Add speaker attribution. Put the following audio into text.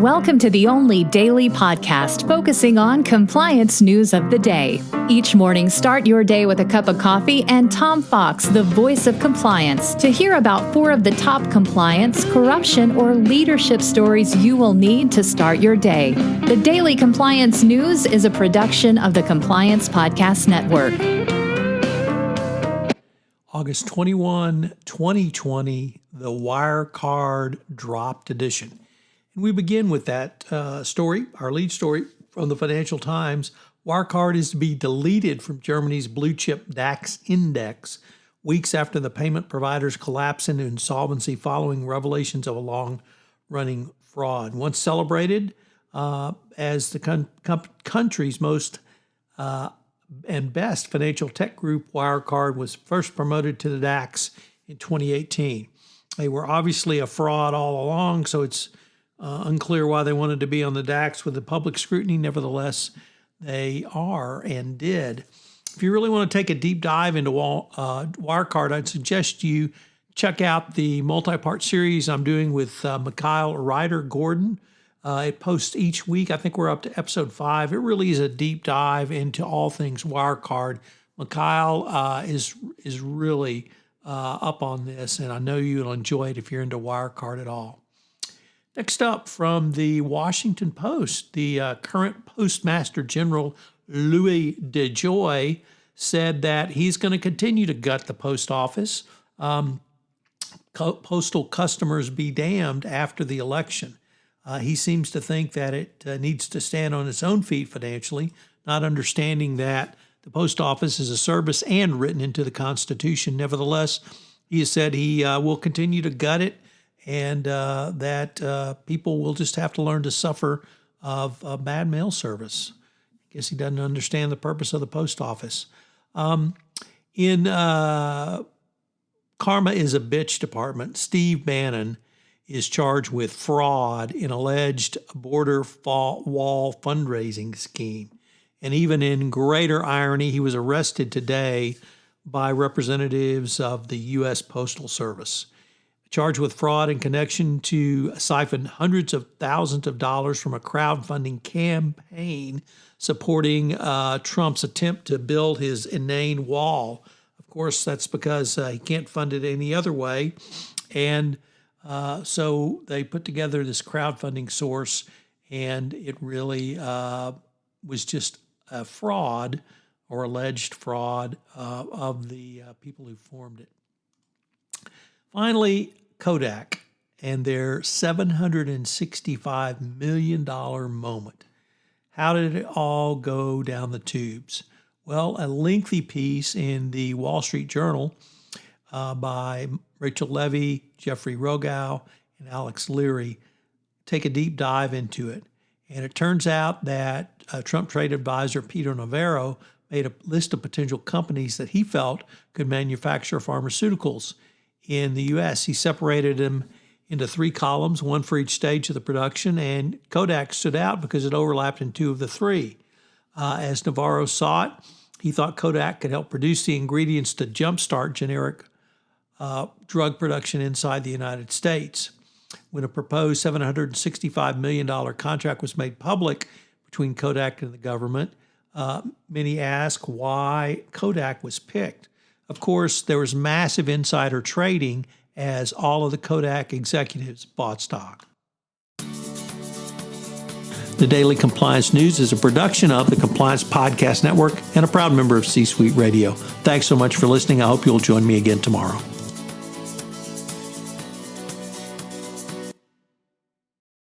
Speaker 1: Welcome to the only daily podcast focusing on compliance news of the day. Each morning, start your day with a cup of coffee and Tom Fox, the voice of compliance, to hear about 4 of the top compliance, corruption, or leadership stories you will need to start your day. The Daily Compliance News is a production of the Compliance Podcast Network.
Speaker 2: August 21, 2020, the Wirecard dropped edition. And we begin with that story, our lead story from the Financial Times. Wirecard is to be deleted from Germany's blue chip DAX index weeks after the payment providers collapse into insolvency following revelations of a long-running fraud. Once celebrated as the country's most and best financial tech group, Wirecard was first promoted to the DAX in 2018. They were obviously a fraud all along, so it's unclear why they wanted to be on the DAX with the public scrutiny. Nevertheless, they are and did. If you really want to take a deep dive into Wirecard, I'd suggest you check out the multipart series I'm doing with Mikhail Ryder-Gordon. It posts each week. I think we're up to episode 5. It really is a deep dive into all things Wirecard. Mikhail is really up on this, and I know you'll enjoy it if you're into Wirecard at all. Next up, from the Washington Post, the current Postmaster General Louis DeJoy said that he's going to continue to gut the post office. Postal customers be damned after the election. He seems to think that it needs to stand on its own feet financially, not understanding that the post office is a service and written into the Constitution. Nevertheless, he has said he will continue to gut it, and that people will just have to learn to suffer of bad mail service. I guess he doesn't understand the purpose of the post office. In Karma is a Bitch department, Steve Bannon is charged with fraud in alleged border wall fundraising scheme. And even in greater irony, he was arrested today by representatives of the U.S. Postal Service. Charged with fraud in connection to siphon hundreds of thousands of dollars from a crowdfunding campaign supporting Trump's attempt to build his inane wall. Of course, that's because he can't fund it any other way. And so they put together this crowdfunding source, and it really was just a fraud or alleged fraud of the people who formed it. Finally, Kodak and their $765 million moment. How did it all go down the tubes? Well, a lengthy piece in the Wall Street Journal by Rachel Levy, Jeffrey Rogow, and Alex Leary take a deep dive into it. And it turns out that Trump trade advisor Peter Navarro made a list of potential companies that he felt could manufacture pharmaceuticals in the U.S. He separated them into 3 columns, one for each stage of the production, and Kodak stood out because it overlapped in 2 of the 3. As Navarro saw it, he thought Kodak could help produce the ingredients to jumpstart generic drug production inside the United States. When a proposed $765 million contract was made public between Kodak and the government, many asked why Kodak was picked. Of course, there was massive insider trading as all of the Kodak executives bought stock. The Daily Compliance News is a production of the Compliance Podcast Network and a proud member of C-Suite Radio. Thanks so much for listening. I hope you'll join me again tomorrow.